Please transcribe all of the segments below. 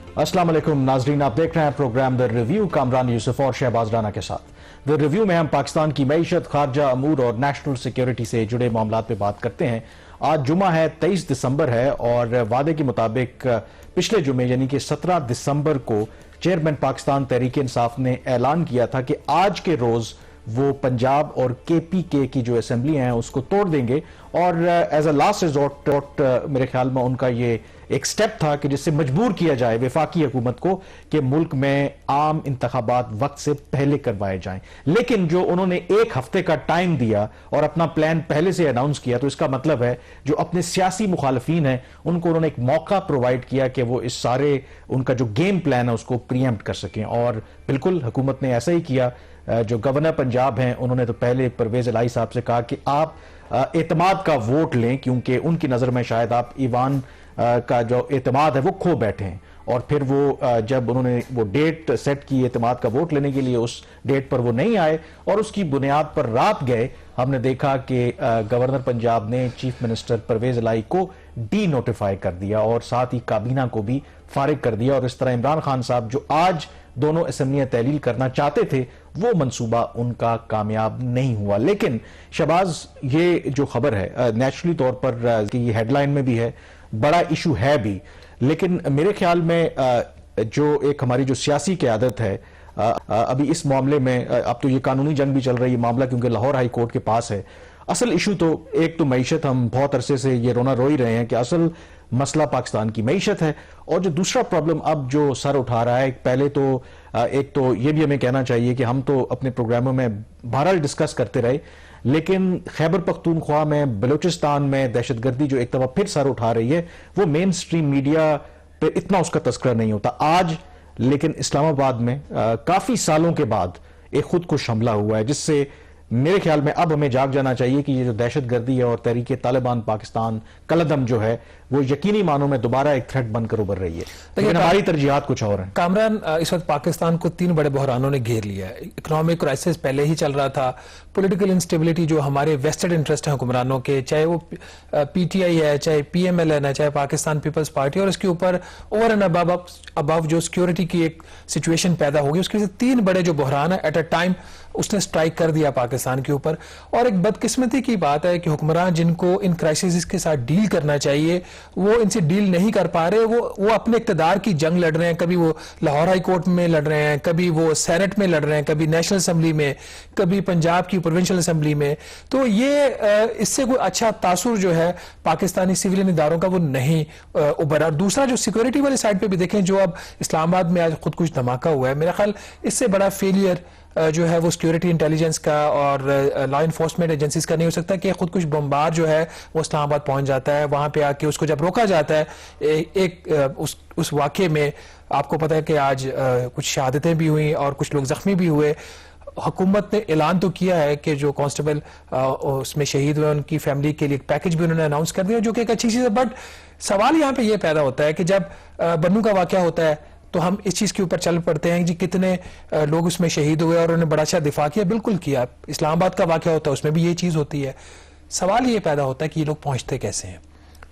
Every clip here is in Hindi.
अस्सलाम वालेकुम नाजरीन, आप देख रहे हैं programme the review Kamran Yusuf और शहबाज राना के साथ। द रिव्यू में हम पाकिस्तान की मईशत, खारजा अमूर और नेशनल सिक्योरिटी से जुड़े मामलात पे बात करते हैं। आज जुमा है, 23 दिसंबर है और वादे के मुताबिक पिछले जुमे यानी कि 17 दिसंबर को चेयरमैन पाकिस्तान तहरीक इंसाफ ने ऐलान किया था कि आज के रोज वो पंजाब और केपीके की जो असेंबली हैं उसको तोड़ देंगे और एज अ लास्ट रिजॉर्ट मेरे ख्याल में उनका ये एक स्टेप था कि जिससे मजबूर किया जाए वफाकी हुकूमत को कि मुल्क में आम इंतखाबात वक्त से पहले करवाए जाएं। लेकिन जो उन्होंने एक हफ्ते का टाइम दिया और अपना प्लान पहले से अनाउंस किया, तो इसका मतलब है जो अपने सियासी मुखालफीन हैं उनको उन्होंने एक मौका प्रोवाइड किया कि वो इस सारे उनका जो गेम प्लान है उसको प्रीएम्प्ट कर सकें। और बिल्कुल हुकूमत ने ऐसा ही किया। जो गवर्नर पंजाब हैं उन्होंने तो पहले परवेज इलाही साहब से कहा कि आप एतमाद का वोट लें, क्योंकि उनकी नजर में शायद आप ईवान का जो एतमाद है वो खो बैठे हैं। और फिर वो जब उन्होंने वो डेट सेट की एतमाद का वोट लेने के लिए, उस डेट पर वो नहीं आए और उसकी बुनियाद पर रात गए। हमने देखा कि गवर्नर पंजाब ने चीफ मिनिस्टर परवेज इलाही को डी नोटिफाई कर दिया और साथ ही काबीना को भी फारिग कर दिया। और इस तरह इमरान खान साहब जो आज दोनों असेंबलियां तहलील करना चाहते थे वो मंसूबा उनका कामयाब नहीं हुआ। लेकिन शहबाज, ये जो खबर है नेचुरली तौर पर ये हेडलाइन में भी है, बड़ा इशू है भी, लेकिन मेरे ख्याल में जो एक हमारी जो सियासी क़यादत है अभी इस मामले में, अब तो ये कानूनी जंग भी चल रही है मामला, क्योंकि लाहौर हाई कोर्ट के पास है। असल इशू तो एक तो मईशत, हम बहुत अरसे से ये रोना रो ही रहे हैं कि असल मसला पाकिस्तान की मईशत है। और जो दूसरा प्रॉब्लम अब जो सर उठा रहा है, पहले तो एक तो ये भी हमें कहना चाहिए कि हम तो अपने प्रोग्रामों में बहरहाल डिस्कस करते रहे, लेकिन खैबर पख्तूनख्वा में, बलूचिस्तान में दहशतगर्दी जो एक दफा फिर सर उठा रही है, वो मेन स्ट्रीम मीडिया पे इतना उसका तस्करा नहीं होता आज। लेकिन इस्लामाबाद में काफी सालों के बाद एक खुदकुश हमला हुआ है, जिससे मेरे ख्याल में अब हमें जाग जाना चाहिए कि ये जो दहशतगर्दी है और तहरीक तालिबान पाकिस्तान कलदम जो है वो यकीनी मानों में दोबारा एक थ्रेट बनकर उभर रही है। लेकिन हमारी तरजीहात कुछ और हैं। कामरान, इस वक्त पाकिस्तान को 3 बड़े बहरानों ने घेर लिया है। इकोनॉमिक क्राइसिस पहले ही चल रहा था, पॉलिटिकल इंस्टेबिलिटी जो हमारे वेस्टेड इंटरेस्ट हैं हुक्मरानों के, चाहे वो पीटीआई है, चाहे पीएमएलएन है, चाहे पाकिस्तान पीपल्स पार्टी, और इसके ऊपर ओवर एंड अबव जो सिक्योरिटी की एक सिचुएशन पैदा होगी, उसकी वजह से 3 बड़े जो बहरान है एट अ टाइम उसने स्ट्राइक कर दिया पाकिस्तान के ऊपर। और एक बदकिस्मती की बात है कि हुक्मरान जिनको इन क्राइसिस के साथ डील करना चाहिए वो इनसे डील नहीं कर पा रहे। वो अपने इक्तदार की जंग लड़ रहे हैं। कभी वो लाहौर हाई कोर्ट में लड़ रहे हैं, कभी वो सेनेट में लड़ रहे हैं, कभी नेशनल असेंबली में, कभी पंजाब की प्रोविंशियल असेंबली में। तो ये इससे कोई अच्छा तासुर जो है पाकिस्तानी सिविलियन इदारों का वो नहीं उभरा। और दूसरा जो सिक्योरिटी वाली साइड पे भी देखें, जो अब इस्लामाबाद में आज खुद कुछ धमाका हुआ है, मेरा ख्याल इससे बड़ा फेलियर जो है वो सिक्योरिटी इंटेलिजेंस का और लॉ इन्फोर्समेंट एजेंसीज का नहीं हो सकता कि खुद कुछ बमबार जो है वो इस्लामाबाद पहुंच जाता है, वहां पे आके उसको जब रोका जाता है। उस वाकये में आपको पता है कि आज कुछ शहादतें भी हुई और कुछ लोग जख्मी भी हुए। हुकूमत ने ऐलान तो किया है कि जो कांस्टेबल उसमें शहीद हुए उनकी फैमिली के लिए एक पैकेज भी उन्होंने अनाउंस कर दिया, जो कि एक अच्छी चीज है। बट सवाल यहाँ पे ये पैदा होता है कि जब बन्नू का वाकया होता है तो हम इस चीज के ऊपर चल पड़ते हैं जी कितने लोग उसमें शहीद हुए और उन्होंने बड़ा अच्छा दिफा किया। बिल्कुल किया। इस्लामाबाद का वाकया होता है उसमें भी ये चीज होती है। सवाल ये पैदा होता है कि ये लोग पहुंचते कैसे हैं।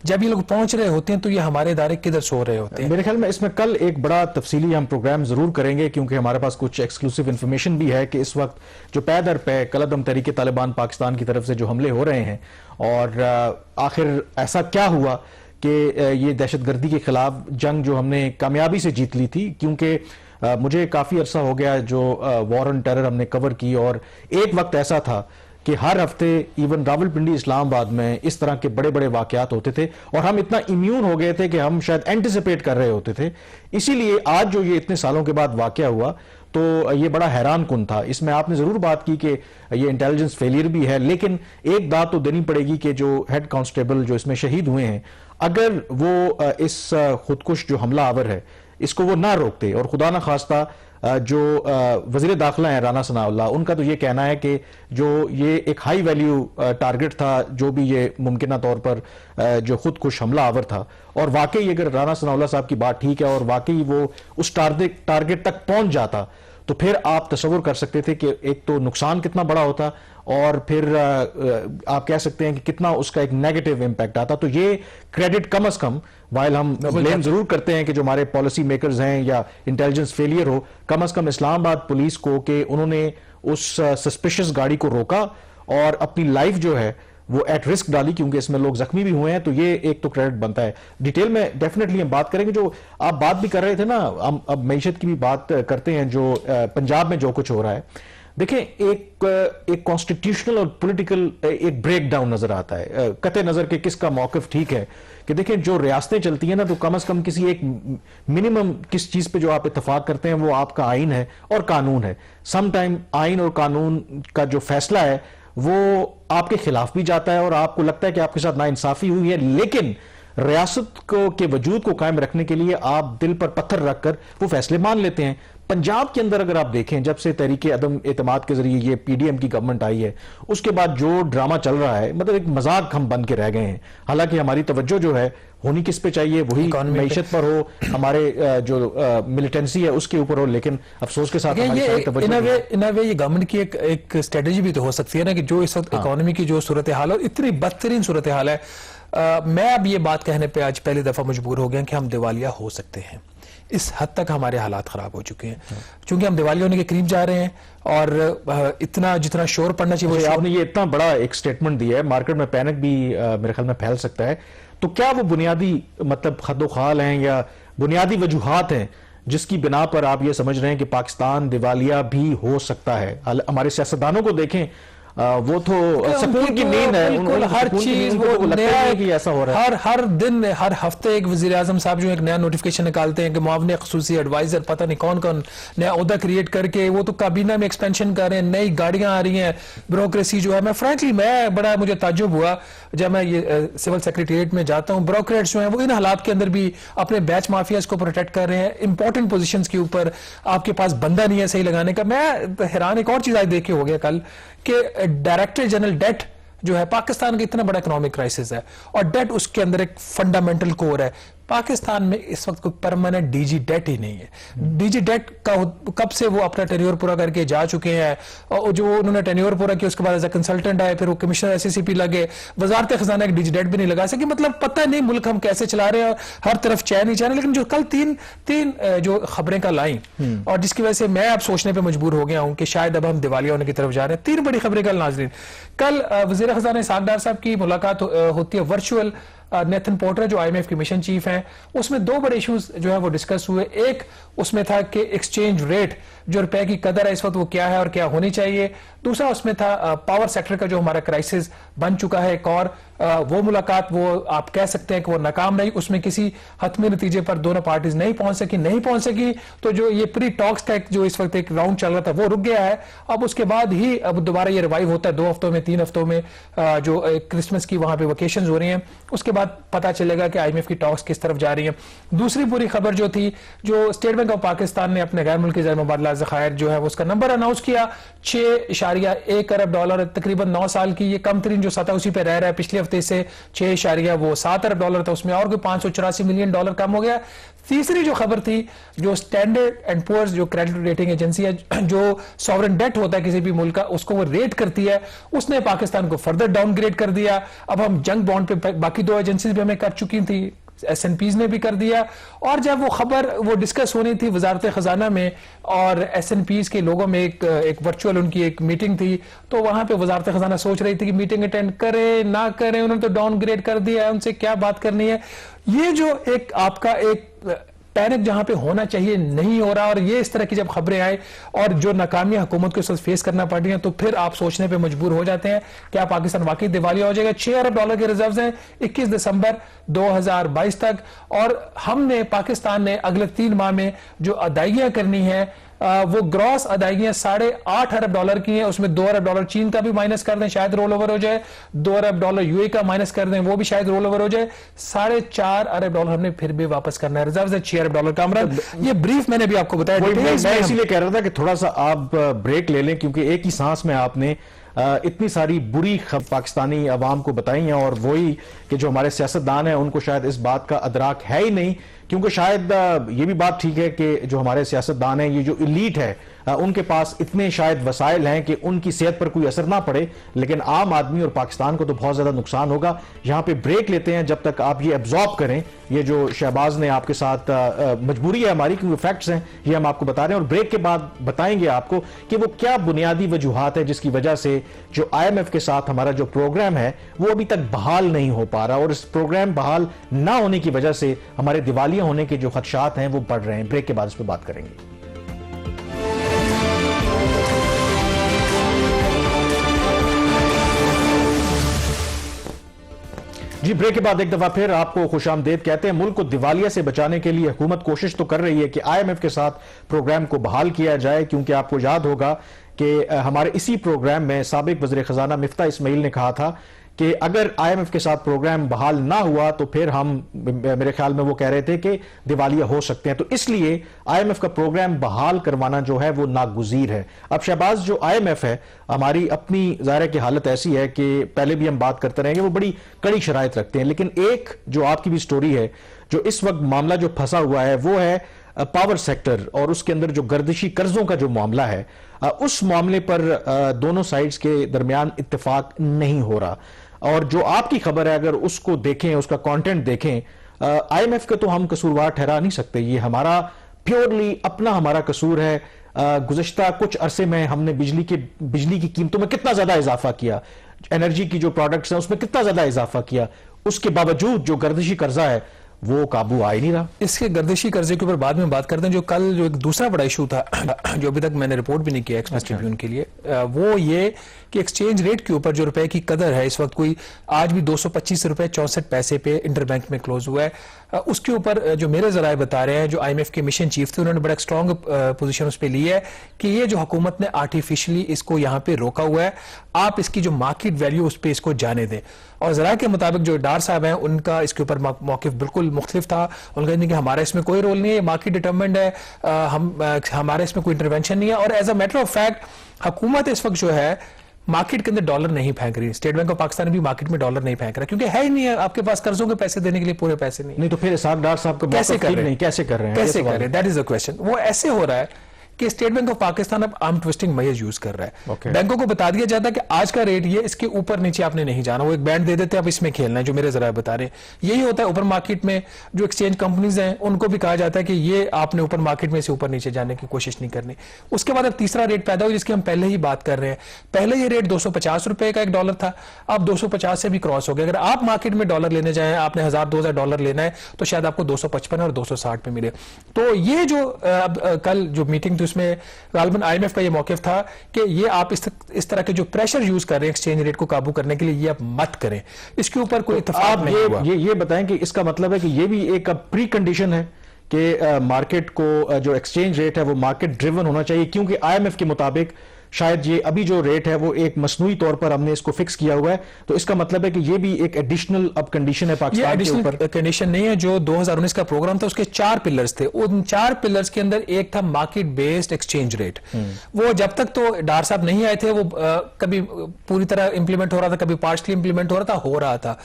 जब ये लोग पहुंच रहे होते हैं तो ये हमारे इदारे किधर सो रहे होते हैं। मेरे ख्याल में इसमें कल एक बड़ा तफसीली हम प्रोग्राम जरूर करेंगे, क्योंकि हमारे पास कुछ एक्सक्लूसिव इंफॉर्मेशन भी है कि इस वक्त जो पै दर पे कलदम तहरीक तालिबान पाकिस्तान की तरफ से जो हमले हो रहे हैं और आखिर ऐसा क्या हुआ कि ये दहशतगर्दी के खिलाफ जंग जो हमने कामयाबी से जीत ली थी। क्योंकि मुझे काफ़ी अरसा हो गया जो वॉर ऑन टेरर हमने कवर की, और एक वक्त ऐसा था कि हर हफ्ते इवन रावलपिंडी इस्लामाबाद में इस तरह के बड़े बड़े वाकयात होते थे और हम इतना इम्यून हो गए थे कि हम शायद एंटिसिपेट कर रहे होते थे। इसीलिए आज जो ये इतने सालों के बाद वाकया हुआ तो ये बड़ा हैरान कुन था। इसमें आपने जरूर बात की कि ये इंटेलिजेंस फेलियर भी है, लेकिन एक बात तो देनी पड़ेगी कि जो हेड कांस्टेबल जो इसमें शहीद हुए हैं, अगर वो इस खुदकुश जो हमला आवर है इसको वो ना रोकते, और खुदा ना खास्ता जो वजीर दाखिला हैं राना सनाउल्लाह, उनका तो ये कहना है कि जो ये एक हाई वैल्यू टारगेट था, जो भी ये मुमकिन तौर पर जो खुदकुश हमला आवर था, और वाकई अगर राना सनाउल्लाह साहब की बात ठीक है और वाकई वो उस टारगेट तक पहुंच जाता, तो फिर आप तसव्वुर कर सकते थे कि एक तो नुकसान कितना बड़ा होता और फिर आप कह सकते हैं कि कितना उसका एक नेगेटिव इंपैक्ट आता। तो ये क्रेडिट कम अज कम वाइल हम ब्लेम जरूर करते हैं कि जो हमारे पॉलिसी मेकर्स हैं या इंटेलिजेंस फेलियर हो, कम अज कम इस्लामाबाद पुलिस को कि उन्होंने उस सस्पिशियस गाड़ी को रोका और अपनी लाइफ जो है वो एट रिस्क डाली, क्योंकि इसमें लोग जख्मी भी हुए हैं, तो ये एक तो क्रेडिट बनता है। डिटेल में डेफिनेटली हम बात करेंगे। जो आप बात भी कर रहे थे ना, हम अब मईशत की भी बात करते हैं, जो पंजाब में जो कुछ हो रहा है। देखें, एक कॉन्स्टिट्यूशनल और पॉलिटिकल एक ब्रेक डाउन नजर आता है, कतई नजर के किसका मौकफ ठीक है। कि देखें, जो रियासतें चलती हैं ना, तो कम से कम किसी एक मिनिमम किस चीज पे जो आप इत्तेफाक करते हैं वो आपका आइन है और कानून है। सम टाइम आइन और कानून का जो फैसला है वो आपके खिलाफ भी जाता है और आपको लगता है कि आपके साथ नाइंसाफी हुई है, लेकिन रियासत को के वजूद को कायम रखने के लिए आप दिल पर पत्थर रखकर वो फैसले मान लेते हैं। पंजाब के अंदर अगर आप देखें, जब से तहरीके अदम एतमाद के जरिए ये पीडीएम की गवर्नमेंट आई है, उसके बाद जो ड्रामा चल रहा है, मतलब एक मजाक हम बन के रह गए हैं। हालांकि हमारी तवज्जो जो है होनी किस पे चाहिए, वही मईशत पर हो, हमारे जो मिलिटेंसी है उसके ऊपर हो, लेकिन अफसोस के साथ इन वे ये गवर्नमेंट की एक स्ट्रेटेजी भी तो हो सकती है ना, कि जो इस वक्त इकोनॉमी की जो सूरत हाल है, इतनी बदतरीन सूरत हाल है। मैं अब ये बात कहने पे आज पहली दफा मजबूर हो गया कि हम दिवालिया हो सकते हैं। इस हद तक हमारे हालात खराब हो चुके हैं, क्योंकि हम दिवालिया होने के करीब जा रहे हैं और इतना जितना शोर पड़ना चाहिए। आपने ये इतना बड़ा एक स्टेटमेंट दिया है, मार्केट में पैनिक भी मेरे ख्याल में फैल सकता है। तो क्या वो बुनियादी मतलब खदोखाल हैं या बुनियादी वजूहात हैं जिसकी बिना पर आप ये समझ रहे हैं कि पाकिस्तान दिवालिया भी हो सकता है? हमारे सियासतदानों को देखें, वो तो सुकून की नींद है, बिल्कुल हर चीज वो नया है कि ऐसा हो रहा है। हर दिन हर हफ्ते एक वजीर आजम साहब जो एक नया नोटिफिकेशन निकालते हैं कि मुआवने खसूसी एडवाइजर पता नहीं कौन कौन नया ओहदा क्रिएट करके वो तो काबीना में एक्सपेंशन कर रहे हैं, नई गाड़ियां आ रही हैं, ब्यूरोक्रेसी जो है। मैं फ्रैंकली बड़ा मुझे ताज्जुब हुआ जब मैं ये सिविल सेक्रेटेरिएट में जाता हूँ। ब्यूरोक्रेट्स जो है वो इन हालात के अंदर भी अपने बैच माफियाज को प्रोटेक्ट कर रहे हैं। इंपॉर्टेंट पोजीशंस के ऊपर आपके पास बंदा नहीं है सही लगाने का। मैं हैरान एक और चीज आज देख के हो गया कल कि डायरेक्टर जनरल डेट जो है, पाकिस्तान का इतना बड़ा इकोनॉमिक क्राइसिस है और डेट उसके अंदर एक फंडामेंटल कोर है। पाकिस्तान में इस वक्त कोई परमानेंट डीजी डेट ही नहीं है। डीजी डेट का कब से वो अपना टेन्योर पूरा करके जा चुके हैं, और जो उन्होंने टेन्योर पूरा किया उसके बाद एज ए कंसल्टेंट आए, फिर वो कमिश्नर एससीसीपी लगे, वजारत खजाना एक डीजी डेट भी नहीं लगा सके। मतलब पता नहीं मुल्क हम कैसे चला रहे हैं और हर तरफ चैन ही चैन है। लेकिन जो कल तीन जो खबरें कल आई और जिसकी वजह से मैं अब सोचने पर मजबूर हो गया हूं कि शायद अब हम दिवालिया होने की तरफ जा रहे हैं। तीन बड़ी खबरें कल नाज़रीन। कल वजीर खजाना इसहाक डार साहब की मुलाकात होती है वर्चुअल नेथन पोर्टर जो आईएमएफ के मिशन चीफ हैं। उसमें दो बड़े इश्यूज जो है वो डिस्कस हुए। एक उसमें था कि एक्सचेंज रेट, जो रुपए की कदर है इस वक्त, वो क्या है और क्या होनी चाहिए। दूसरा उसमें था पावर सेक्टर का जो हमारा क्राइसिस बन चुका है एक और, वो मुलाकात वो आप कह सकते हैं कि वो नाकाम रही। उसमें किसी हतमी नतीजे पर दोनों पार्टीज नहीं पहुंच सकी। तो जो ये प्री टॉक्स का जो इस वक्त एक राउंड चल रहा था वो रुक गया है। अब उसके बाद ही अब दोबारा ये रिवाइव होता है 2 हफ्तों में 3 हफ्तों में, जो क्रिसमस की वहां पे वेकेशन हो रही हैं, उसके बाद पता चलेगा कि आईएमएफ की टॉक्स किस तरफ जा रही है। दूसरी पूरी खबर जो थी, जो स्टेट बैंक ऑफ पाकिस्तान ने अपने गैर मुल्की ज़र मुबादला ज़खायर जो है उसका नंबर अनाउंस किया, $6.1 अरब, तकरीबन 9 साल की ये कम तरीन जो सतह उसी पे रह रहा है। पिछले हफ्ते से $6.7 अरब था, उसमें और कोई $584 मिलियन कम हो गया। तीसरी जो खबर थी, जो स्टैंडर्ड एंड पुअर्स जो क्रेडिट रेटिंग एजेंसी है, जो सॉवरेन डेट होता है किसी भी मुल्क का, उसको वो रेट करती है, उसने पाकिस्तान को फर्दर डाउनग्रेड कर दिया। अब हम जंग बॉन्ड पे बाकी 2 एजेंसीज भी हमें कर चुकी थी, एसएनपीज ने भी कर दिया। और जब वो खबर वो डिस्कस होनी थी वजारत खजाना में और एसएनपीज के लोगों में एक वर्चुअल उनकी एक मीटिंग थी, तो वहां पे वजारत खजाना सोच रही थी कि मीटिंग अटेंड करें ना करें, उन्होंने तो डाउनग्रेड कर दिया है, उनसे क्या बात करनी है। ये जो एक आपका एक पैनिक जहां पे होना चाहिए नहीं हो रहा, और ये इस तरह की जब खबरें आए और जो नाकामियां हुकूमत को फेस करना पड़ रही हैं, तो फिर आप सोचने पे मजबूर हो जाते हैं क्या पाकिस्तान वाकई दिवालिया हो जाएगा। $6 अरब के रिजर्व्स हैं 21 दिसंबर 2022 तक, और हमने पाकिस्तान ने अगले 3 माह में जो अदायगियां करनी है वो ग्रॉस अदायगियां $8.5 अरब की हैं। उसमें $2 अरब चीन का भी माइनस कर दें, शायद रोल ओवर हो जाए। $2 अरब यूए का माइनस कर दें, वो भी शायद रोल ओवर हो जाए। $4.5 अरब हमने फिर भी वापस करना है। रिजर्व है $6 अरब का। अमरान, ये ब्रीफ मैंने भी आपको बताया। मैं इसीलिए कह रहा था कि थोड़ा सा आप ब्रेक ले लें, क्योंकि एक ही सांस में आपने इतनी सारी बुरी पाकिस्तानी अवाम को बताई हैं, और वही कि जो हमारे सियासतदान हैं उनको शायद इस बात का अदराक है ही नहीं। क्योंकि शायद ये भी बात ठीक है कि जो हमारे सियासतदान हैं, ये जो इलीट है उनके पास इतने शायद वसाइल हैं कि उनकी सेहत पर कोई असर ना पड़े, लेकिन आम आदमी और पाकिस्तान को तो बहुत ज्यादा नुकसान होगा। यहां पे ब्रेक लेते हैं, जब तक आप ये एब्जॉर्ब करें, ये जो शहबाज ने आपके साथ मजबूरी है हमारी क्योंकि फैक्ट्स हैं, ये हम आपको बता रहे हैं, और ब्रेक के बाद बताएंगे आपको कि वो क्या बुनियादी वजूहात है जिसकी वजह से जो IMF के साथ हमारा जो प्रोग्राम है वो अभी तक बहाल नहीं हो पा रहा, और इस प्रोग्राम बहाल ना होने की वजह से हमारे दिवालिया होने के जो खदशात हैं वो बढ़ रहे हैं। ब्रेक के बाद इस पर बात करेंगे। जी, ब्रेक के बाद एक दफा फिर आपको खुशामदीद कहते हैं। मुल्क को दिवालिया से बचाने के लिए हुकूमत कोशिश तो कर रही है कि IMF के साथ प्रोग्राम को बहाल किया जाए, क्योंकि आपको याद होगा कि हमारे इसी प्रोग्राम में साबिक वज़ीर खजाना मिफ्ता इस्माइल ने कहा था कि अगर IMF के साथ प्रोग्राम बहाल ना हुआ तो फिर हम, मेरे ख्याल में वो कह रहे थे कि दिवालिया हो सकते हैं, तो इसलिए IMF का प्रोग्राम बहाल करवाना जो है वो नागुज़ीर है। अब शहबाज, जो IMF है हमारी अपनी ज़ाहिर की हालत ऐसी है कि पहले भी हम बात करते रहेंगे, वो बड़ी कड़ी शराइत रखते हैं, लेकिन एक जो आपकी भी स्टोरी है, जो इस वक्त मामला जो फंसा हुआ है वो है पावर सेक्टर, और उसके अंदर जो गर्दिशी कर्जों का जो मामला है, उस मामले पर दोनों साइड्स के दरमियान इत्तेफाक नहीं हो रहा। और जो आपकी खबर है अगर उसको देखें, उसका कंटेंट देखें, IMF के तो हम कसूरवार ठहरा नहीं सकते, ये हमारा प्योरली अपना हमारा कसूर है। गुज़श्ता कुछ अरसे में हमने बिजली की कीमतों में कितना ज्यादा इजाफा किया, एनर्जी की जो प्रोडक्ट्स हैं उसमें कितना ज्यादा इजाफा किया, उसके बावजूद जो गर्दिशी कर्जा है वो काबू आ ही नहीं रहा। इसके गर्दिशी कर्जे के ऊपर बाद में बात करते हैं। जो एक दूसरा बड़ा इशू था जो अभी तक मैंने रिपोर्ट भी नहीं किया एक्सप्रेस ट्रिब्यून के लिए, वो ये कि एक्सचेंज रेट के ऊपर जो रुपए की कदर है इस वक्त, कोई आज भी 225 रुपए 64 पैसे पे इंटरबैंक में क्लोज हुआ है। उसके ऊपर जो मेरे जराए बता रहे हैं, जो IMF के मिशन चीफ थे उन्होंने बड़ा स्ट्रॉन्ग पोजीशन उस पर ली है कि ये जो हुकूमत ने आर्टिफिशियली इसको यहाँ पे रोका हुआ है, आप इसकी जो मार्केट वैल्यू उस पर इसको जाने दें। और जरा के मुताबिक जो डार साहब हैं उनका इसके ऊपर मौकिफ बिल्कुल मुख्तलिफ था। उनका कहते हैं कि हमारा इसमें कोई रोल नहीं है, मार्केट डिटरमिन्ड है, हमारा इसमें कोई इंटरवेंशन नहीं है। और as a matter of fact हुकूमत इस वक्त जो है मार्केट के अंदर डॉलर नहीं फेंक रही। स्टेट बैंक ऑफ पाकिस्तान भी मार्केट में डॉलर नहीं फेंक रहा, क्योंकि है ही नहीं है आपके पास कर्जों के पैसे देने के लिए, पूरे पैसे नहीं। तो फिर इसाक डार साहब को कैसे कर रहे हैं, कैसे कर रहे हैं, दैट इज द क्वेश्चन। वो ऐसे हो रहा है कि स्टेट बैंक ऑफ पाकिस्तान अब आर्म ट्विस्टिंग मेजर्स यूज कर रहा है। बैंकों को बता दिया जाता है कि आज का रेट ये, इसके ऊपर नीचे आपने नहीं जाना, वो एक बैंड दे देते हैं, आप इसमें खेलना है, जो मेरे जरा बता रहे हैं। यही होता है ऊपर मार्केट में जो एक्सचेंज कंपनीज हैं उनको भी कहा जाता है कि ये आपने ऊपर मार्केट में से ऊपर नीचे जाने की कोशिश नहीं करनी। उसके बाद अब तीसरा रेट पैदा हुआ जिसकी हम पहले ही बात कर रहे हैं। पहले ये रेट 250 रुपए का $1 था, अब 250 से भी क्रॉस हो गया। अगर आप मार्केट में डॉलर लेने जाए, आपने $1000-2000 लेना है तो शायद आपको 255 और 260 पे मिले। तो ये जो कल जो मीटिंग थी उसमें IMF का ये मौकिफ था कि ये आप इस तरह के जो प्रेशर यूज कर रहे हैं एक्सचेंज रेट को काबू करने के लिए, ये आप मत करें। इसके ऊपर कोई इत्तेफाक नहीं हुआ। ये बताएं कि इसका मतलब है कि ये भी एक प्री कंडीशन है कि मार्केट को जो एक्सचेंज रेट है वो मार्केट ड्रिवन होना चाहिए, क्योंकि IMF के मुताबिक शायद ये अभी जो रेट है वो एक मसनूई तौर पर हमने इसको फिक्स किया हुआ है, तो इसका मतलब है कि ये भी एक एडिशनल अब कंडीशन है पाकिस्तान के ऊपर। कंडीशन नहीं है। जो 2019 का प्रोग्राम था उसके 4 पिलर्स थे। उन 4 पिलर्स के अंदर एक था मार्केट बेस्ड एक्सचेंज रेट। वो जब तक तो डार साहब नहीं आए थे वो कभी पूरी तरह इंप्लीमेंट हो रहा था, कभी पार्शली इंप्लीमेंट हो रहा था।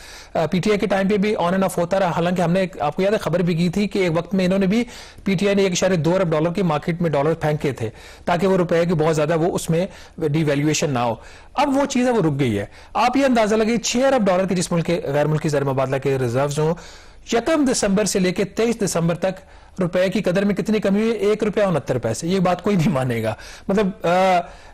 PTI के टाइम पे भी ऑन एंड ऑफ होता रहा। हालांकि हमने आपको याद है खबर भी की थी कि एक वक्त में इन्होंने भी, PTI ने $1.2 अरब की मार्केट में डॉलर फेंके थे ताकि वो रुपए की बहुत ज्यादा वो उसमें डिवैल्यूएशन ना हो। अब वो चीज है वो रुक गई है। आप ये अंदाजा लगाइए $6 अरब के जिस मुल्क के गैर मुल्की ज़र मुबादला के रिजर्व्स हों, 1 दिसंबर से लेकर 23 दिसंबर तक रुपए की कदर में कितनी कमी हुई? ₹1.69। ये बात कोई नहीं मानेगा। मतलब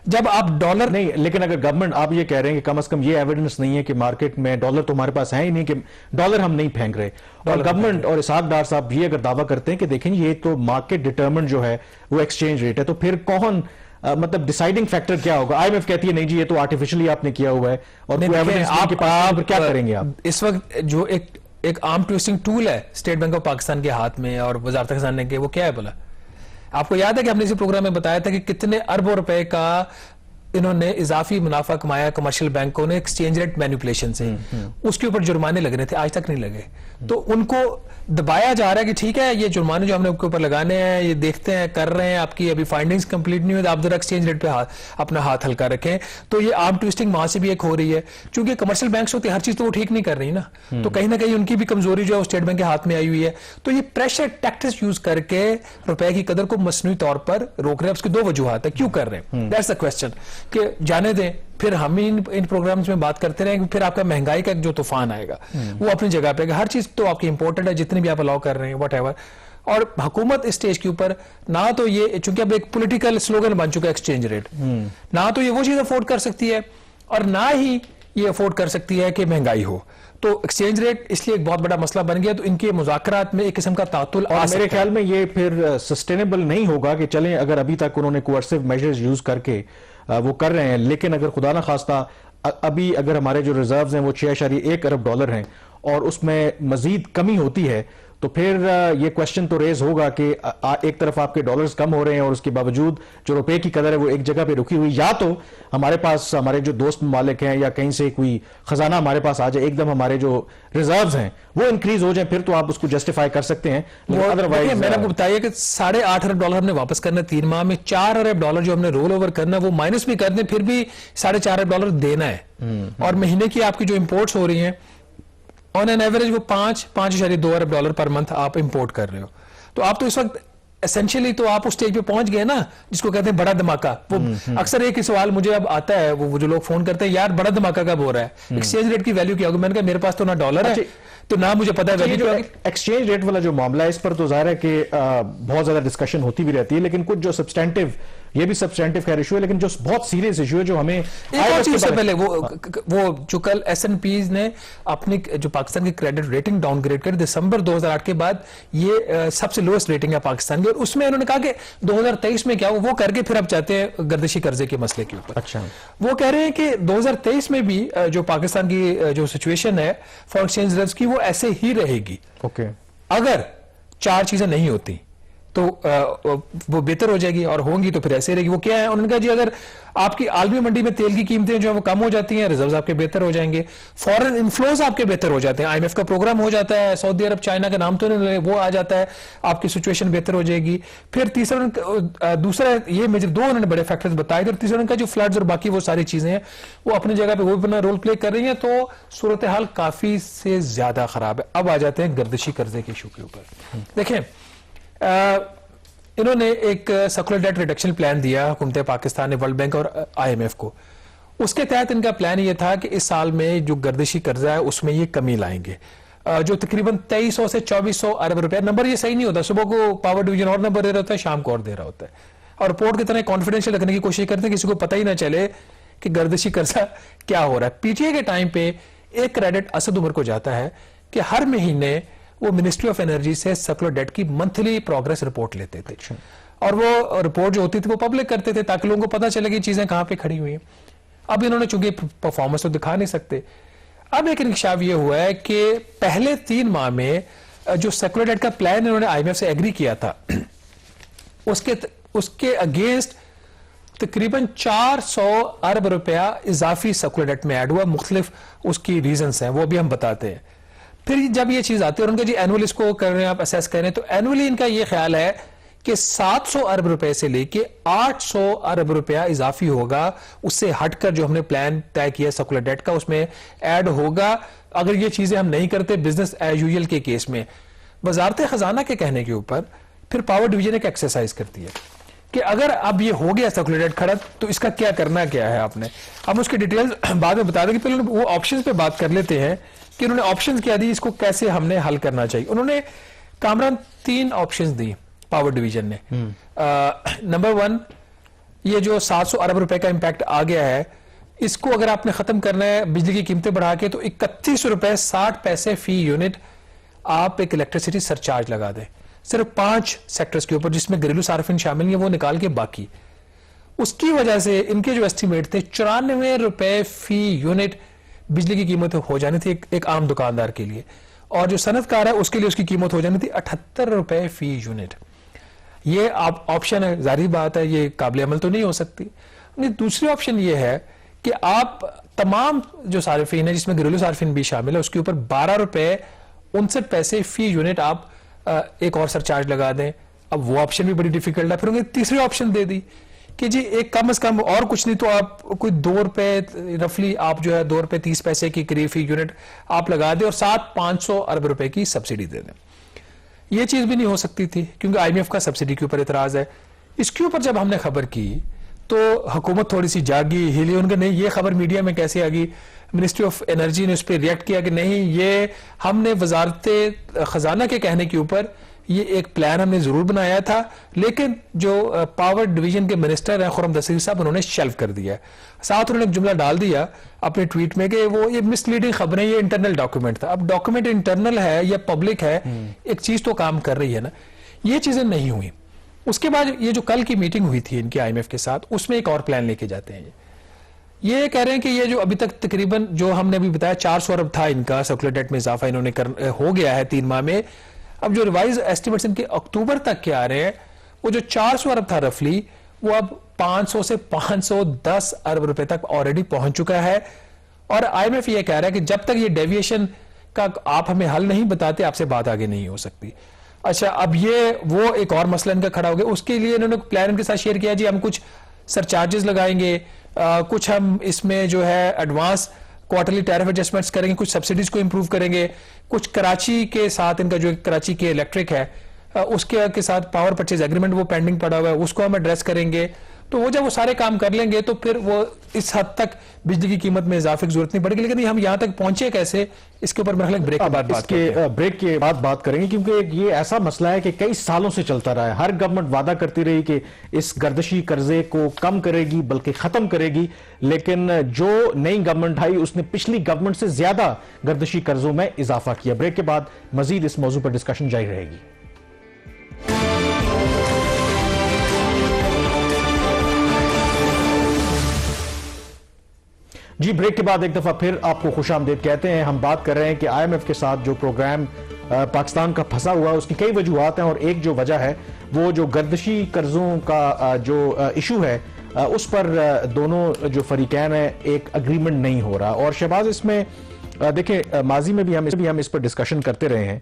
जब आप डॉलर नहीं, लेकिन अगर गवर्नमेंट, आप ये कह रहे हैं कि कम से कम ये एविडेंस नहीं है कि मार्केट में डॉलर तो हमारे पास है ही नहीं, कि डॉलर हम नहीं फेंक रहे, और गवर्नमेंट और इसाक डार साहब ये अगर दावा करते हैं कि देखें ये तो मार्केट डिटरमिन्ड जो है वो एक्सचेंज रेट है, तो फिर कौन मतलब डिसाइडिंग फैक्टर क्या होगा? IMF कहती है नहीं जी ये तो आर्टिफिशियली आपने किया हुआ है, और आप क्या करेंगे? आप इस वक्त जो एक आर्म ट्विस्टिंग टूल है स्टेट बैंक ऑफ पाकिस्तान के हाथ में और वजारत खजाना के, वो क्या है बोला? आपको याद है कि हमने इसी प्रोग्राम में बताया था कि कितने अरबों रुपए का इन्होंने इजाफी मुनाफा कमाया कमर्शियल बैंकों ने एक्सचेंज रेट मैनिपुलेशन से। उसके ऊपर जुर्माने लग रहे थे, आज तक नहीं लगे। तो उनको दबाया जा रहा है कि ठीक है ये जुर्माने जो हमने आपके ऊपर लगाने हैं ये देखते हैं कर रहे हैं, आपकी अभी फाइंडिंग्स कंप्लीट नहीं हुई तो आप जरा एक्सचेंज रेट पे अपना हाथ हल्का रखें। तो ये आर्म ट्विस्टिंग वहां से भी एक हो रही है, क्योंकि कमर्शियल बैंक्स होते हैं हर चीज तो वो ठीक नहीं कर रही ना, तो कहीं ना कहीं उनकी भी कमजोरी जो है स्टेट बैंक के हाथ में आई हुई है। तो ये प्रेशर टैक्टिक्स यूज करके रुपए की कदर को मसनूई तौर पर रोक रहे हैं। उसकी दो वजूहत है क्यों कर रहे हैं, दैट्स द क्वेश्चन। कि जाने दें, फिर हम ही इन प्रोग्राम्स में बात करते रहेंगे, फिर आपका महंगाई का जो तूफान आएगा वो अपनी जगह पे, हर चीज तो आपकी इंपोर्टेड है जितनी भी आप अलाउ कर रहे हैं व्हाटएवर। और हुकूमत इस स्टेज के ऊपर ना तो ये, चूंकि अब एक पॉलिटिकल स्लोगन बन चुका है एक्सचेंज रेट, ना तो ये वो चीज अफोर्ड कर सकती है और ना ही ये अफोर्ड कर सकती है कि महंगाई हो। तो एक्सचेंज रेट इसलिए एक बहुत बड़ा मसला बन गया। तो इनके मुज़ाकरात में एक किस्म का तातुल और मेरे ख्याल में ये फिर सस्टेनेबल नहीं होगा कि चलें अगर अभी तक उन्होंने कोअर्सिव मेजर्स यूज करके वो कर रहे हैं, लेकिन अगर खुदा ना खास्ता अभी अगर हमारे जो रिजर्व्स हैं वो 6.1 अरब डॉलर हैं और उसमें मजीद कमी होती है, तो फिर ये क्वेश्चन तो रेज होगा कि एक तरफ आपके डॉलर्स कम हो रहे हैं और उसके बावजूद जो रुपए की कदर है वो एक जगह पे रुकी हुई, या तो हमारे पास हमारे जो दोस्त ममालिक हैं या कहीं से कोई खजाना हमारे पास आ जाए, एकदम हमारे जो रिजर्व्स हैं वो इंक्रीज हो जाए, फिर तो आप उसको जस्टिफाई कर सकते हैं। अदरवाइज मैंने आपको बताया कि 8.5 अरब डॉलर हमने वापस करना 3 माह में, 4 अरब डॉलर जो हमने रोल ओवर करना वो माइनस भी कर दें फिर भी 4.5 अरब डॉलर देना है। और महीने की आपकी जो इंपोर्ट्स हो रही हैं ऑन एन एवरेज वो 5.2 अरब डॉलर पर मंथ आप इंपोर्ट कर रहे हो। तो आप तो इस वक्त एसेंशियली तो आप उस स्टेज पे पहुंच गए ना जिसको कहते हैं बड़ा धमाका। वो अक्सर एक ही सवाल मुझे अब आता है, वो जो लोग फोन करते हैं यार बड़ा धमाका कब हो रहा है, एक्सचेंज रेट की वैल्यू क्या होगी। मैंने कहा मेरे पास तो ना डॉलर है तो ना मुझे पता है वैल्यू। एक्सचेंज रेट वाला जो मामला है इस पर तो जाहिर है कि बहुत ज्यादा डिस्कशन होती भी रहती है, लेकिन कुछ जो सब्सटेंटिव, ये भी सब्सटेंटिव खैर इशू है, लेकिन जो बहुत सीरियस इशू है जो हमें से पहले वो जो कल S&P ने अपनी जो पाकिस्तान की क्रेडिट रेटिंग डाउनग्रेड कर दिसंबर 2008 के बाद ये सबसे लोएस्ट रेटिंग है पाकिस्तान की, और उसमें उन्होंने कहा कि 2023 में क्या वो करके फिर अब चाहते हैं गर्दिशी कर्जे के मसले के ऊपर। अच्छा, वो कह रहे हैं कि 2023 में भी जो पाकिस्तान की जो सिचुएशन है फॉरेन एक्सचेंज रिजर्व्स की वो ऐसे ही रहेगी। ओके, अगर 4 चीजें नहीं होती तो वो बेहतर हो जाएगी, और होंगी तो फिर ऐसे रहेगी। वो क्या है, उन्होंने कहा जी अगर आपकी आलमी मंडी में तेल की कीमतें जो है वो कम हो जाती हैं, रिजर्व्स आपके बेहतर हो जाएंगे, फॉरेन इनफ्लोज आपके बेहतर हो जाते हैं, IMF का प्रोग्राम हो जाता है, सऊदी अरब चाइना का नाम तो नहीं वो आ जाता है, आपकी सिचुएशन बेहतर हो जाएगी। फिर दूसरा ये मेजर 2 उन्होंने बड़े फैक्टर्स बताए थे, और तीसरा उनका जो फ्लड्स और बाकी वो सारी चीजें हैं वो अपनी जगह पे वो अपना रोल प्ले कर रही हैं। तो सूरत हाल काफी से ज्यादा खराब है। अब आ जाते हैं गर्दिशी कर्जे के इशू के ऊपर। देखें इन्होंने एक सर्कुलर डेट रिडक्शन प्लान दिया हुकूमत पाकिस्तान ने वर्ल्ड बैंक और IMF को। उसके तहत इनका प्लान ये था कि इस साल में जो गर्दिशी कर्जा है उसमें ये कमी लाएंगे, जो तकरीबन 2300 से 2400 अरब रुपए। नंबर ये सही नहीं होता, सुबह को पावर डिवीजन और नंबर दे रहा होता है, शाम को और दे रहा होता है, और रिपोर्ट की तरह कॉन्फिडेंशियल रखने की कोशिश करते हैं, किसी को पता ही ना चले कि गर्दिशी कर्जा क्या हो रहा है। PTA के टाइम पे एक क्रेडिट असद उमर को जाता है कि हर महीने वो मिनिस्ट्री ऑफ एनर्जी से सर्कुलर डेट की मंथली प्रोग्रेस रिपोर्ट लेते थे, और वो रिपोर्ट जो होती थी वो पब्लिक करते थे ताकि लोगों को पता चले कि चीजें कहां पे खड़ी हुई हैं। अब इन्होंने चूंकि परफॉर्मेंस तो दिखा नहीं सकते, अब एक इंकशाफ ये हुआ है कि पहले 3 माह में जो सर्कुलर डेट का प्लान इन्होंने IMF से एग्री किया था उसके अगेंस्ट तकरीबन 400 अरब रुपया इजाफी सर्कुलर डेट में ऐड हुआ। मुख्तलिफ उसकी रीजंस हैं, वो भी हम बताते हैं। फिर जब ये चीज आती है और उनका जी एनुअल इसको कर रहे हैं, आप असेस करें, तो एनुअली इनका ये ख्याल है कि 700 अरब रुपए से लेके 800 अरब रुपया इजाफी होगा, उससे हटकर जो हमने प्लान तय किया सर्कुलर डेट का उसमें ऐड होगा अगर ये चीजें हम नहीं करते बिजनेस एज यूजुअल के केस में। वजारत खजाना के कहने के ऊपर फिर पावर डिवीजन एक एक्सरसाइज करती है कि अगर अब ये हो गया सर्कुलर डेट खड़ा तो इसका क्या करना क्या है आपने। हम उसकी डिटेल्स बाद में बता देंगे, पहले वो ऑप्शंस पे बात कर लेते हैं कि उन्होंने ऑप्शंस क्या दी, इसको कैसे हमने हल करना चाहिए। उन्होंने Kamran 3 options the power division ने। नंबर 1, ये जो 700 अरब रुपए का इंपैक्ट आ गया है, इसको अगर आपने खत्म करना है बिजली की कीमतें बढ़ा के, तो 31 रुपए 60 पैसे फी यूनिट आप एक इलेक्ट्रिसिटी सरचार्ज लगा दें सिर्फ 5 सेक्टर्स के ऊपर जिसमें घरेलू सार्फिन शामिल है, वो निकाल के बाकी। उसकी वजह से इनके जो एस्टिमेट थे 94 रुपए फी यूनिट बिजली की कीमत हो जानी थी एक आम दुकानदार के लिए, और जो सनतकार है उसके लिए उसकी कीमत हो जानी थी 78 रुपए फी यूनिट। ये आप ऑप्शन है, जारी बात है ये काबिल अमल तो नहीं हो सकती। दूसरी ऑप्शन ये है कि आप तमाम जो सार्फिन है जिसमें घरेलू सार्फिन भी शामिल है उसके ऊपर 12 रुपए 59 पैसे फी यूनिट आप एक और सरचार्ज लगा दें। अब वो ऑप्शन भी बड़ी डिफिकल्ट है। फिर उन्हें तीसरी ऑप्शन दे दी कि जी एक कम से कम और कुछ नहीं तो आप कोई 2 रुपए रफली आप जो है 2 रुपए 30 पैसे की करीब फी यूनिट आप लगा दें और साथ 500 अरब रुपए की सब्सिडी दे दें। ये चीज भी नहीं हो सकती थी क्योंकि IMF का सब्सिडी के ऊपर इतराज है। इसके ऊपर जब हमने खबर की तो हुकूमत थोड़ी सी जागी, हिली। उनके नहीं ये खबर मीडिया में कैसे आ गई? मिनिस्ट्री ऑफ एनर्जी ने उस पर रिएक्ट किया कि नहीं, ये हमने वजारत खजाना के कहने के ऊपर ये एक प्लान हमने जरूर बनाया था, लेकिन जो पावर डिवीजन के मिनिस्टर हैं खुर्रम दस्तगीर साहब, उन्होंने शेल्फ कर दिया। साथ उन्होंने एक जुमला डाल दिया अपने ट्वीट में कि वो ये मिसलीडिंग खबरें, ये इंटरनल डॉक्यूमेंट था। अब डॉक्यूमेंट इंटरनल है या पब्लिक है, एक चीज तो काम कर रही है ना। ये चीजें नहीं हुई। उसके बाद ये जो कल की मीटिंग हुई थी इनकी IMF के साथ, उसमें एक और प्लान लेके जाते हैं। ये कह रहे हैं कि ये जो अभी तक तकरीबन जो हमने अभी बताया 400 अरब था इनका सर्कुलर डेट में इजाफा इन्होंने हो गया है 3 माह में। अब जो रिवाइज एस्टिमेट्स इनके अक्टूबर तक के आ रहे हैं, वो जो 400 अरब था रफली, वो अब 500 से 510 अरब रुपए तक ऑलरेडी पहुंच चुका है। और IMF ये कह रहा है कि जब तक ये डेविएशन का आप हमें हल नहीं बताते, आपसे बात आगे नहीं हो सकती। अच्छा, अब ये वो एक और मसला इनका खड़ा हो गया। उसके लिए इन्होंने प्लान इनके साथ शेयर किया, जी हम कुछ सरचार्जेस लगाएंगे, कुछ हम इसमें जो है एडवांस क्वार्टरली टैरिफ एडजस्टमेंट्स करेंगे, कुछ सब्सिडीज को इंप्रूव करेंगे, कुछ कराची के साथ इनका जो कराची के इलेक्ट्रिक है उसके साथ पावर परचेज एग्रीमेंट वो पेंडिंग पड़ा हुआ है, उसको हम एड्रेस करेंगे। तो वो जब वो सारे काम कर लेंगे तो फिर वो इस हद तक बिजली की कीमत में इजाफे की जरूरत नहीं पड़ेगी। लेकिन हम यहां तक पहुंचे कैसे, इसके ऊपर मेरे ख्याल ब्रेक के बाद ब्रेक के बाद बात करेंगे, क्योंकि ये ऐसा मसला है कि कई सालों से चलता रहा है। हर गवर्नमेंट वादा करती रही कि इस गर्दिशी कर्जे को कम करेगी, बल्कि खत्म करेगी, लेकिन जो नई गवर्नमेंट आई उसने पिछली गवर्नमेंट से ज्यादा गर्दिशी कर्जों में इजाफा किया। ब्रेक के बाद मजीद इस मौजू पर डिस्कशन जारी रहेगी। जी, ब्रेक के बाद एक दफा फिर आपको खुशामदीद कहते हैं। हम बात कर रहे हैं कि IMF के साथ जो प्रोग्राम पाकिस्तान का फंसा हुआ है उसकी कई वजूहात हैं, और एक जो वजह है वो जो गर्दिशी कर्जों का जो इशू है उस पर दोनों जो फरीकैन है एक अग्रीमेंट नहीं हो रहा। और शहबाज, इसमें देखें माजी में भी हम इस पर डिस्कशन करते रहे हैं।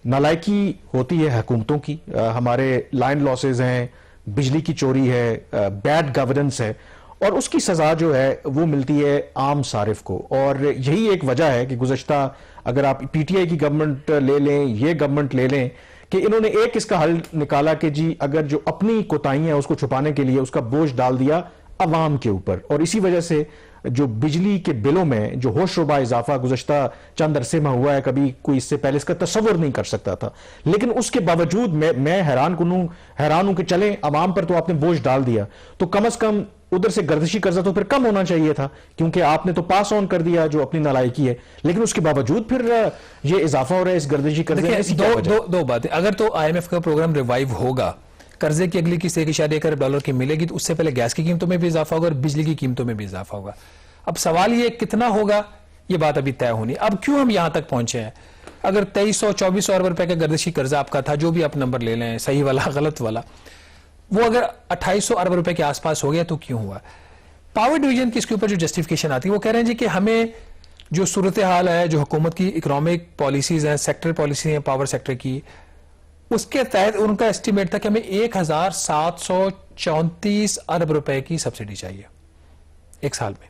नालायकी होती है हुकूमतों की, हमारे लाइन लॉसेज हैं, बिजली की चोरी है, बैड गवर्नेंस है, और उसकी सजा जो है वो मिलती है आम सारिफ को। और यही एक वजह है कि गुज़श्ता अगर आप PTI की गवर्नमेंट ले लें, ये गवर्नमेंट ले लें, कि इन्होंने एक इसका हल निकाला कि जी अगर जो अपनी कोताहियां हैं उसको छुपाने के लिए उसका बोझ डाल दिया अवाम के ऊपर। और इसी वजह से जो बिजली के बिलों में जो होशरुबा इजाफा गुज़श्ता चंद अरसे में हुआ है, कभी कोई इससे पहले इसका तस्वुर नहीं कर सकता था। लेकिन उसके बावजूद मैं हैरान हूं कि चले अवाम पर तो आपने बोझ डाल दिया, तो कम अज कम उधर से गर्दिशी कर्जा तो फिर कम होना चाहिए था, क्योंकि आपने तो पास ऑन कर दिया जो अपनी नालायकी है। लेकिन उसके बावजूद फिर ये इजाफा हो रहा है इस गर्दिशी कर्जे में। दो बातें। अगर तो IMF का प्रोग्राम रिवाइव होगा, कर्जे की अगली किस्त 1.1 अरब डॉलर की मिलेगी, तो उससे पहले गैस की कीमतों में भी इजाफा होगा और बिजली की कीमतों में भी इजाफा होगा। अब सवाल ये कितना होगा, ये बात अभी तय होनी। अब क्यों हम यहां तक पहुंचे हैं? अगर 2300-2400 अरब रुपए का गर्दिशी कर्जा आपका था, जो भी आप नंबर ले लें, सही वाला गलत वाला, वो अगर 2800 अरब रुपए के आसपास हो गया तो क्यों हुआ? पावर डिवीजन की इसके ऊपर जो जस्टिफिकेशन आती है वो कह रहे हैं जी कि हमें जो सूरत हाल है, जो हुकूमत की इकोनॉमिक पॉलिसीज हैं, सेक्टर पॉलिसी है पावर सेक्टर की, उसके तहत उनका एस्टिमेट था कि हमें 1734 अरब रुपए की सब्सिडी चाहिए एक साल में।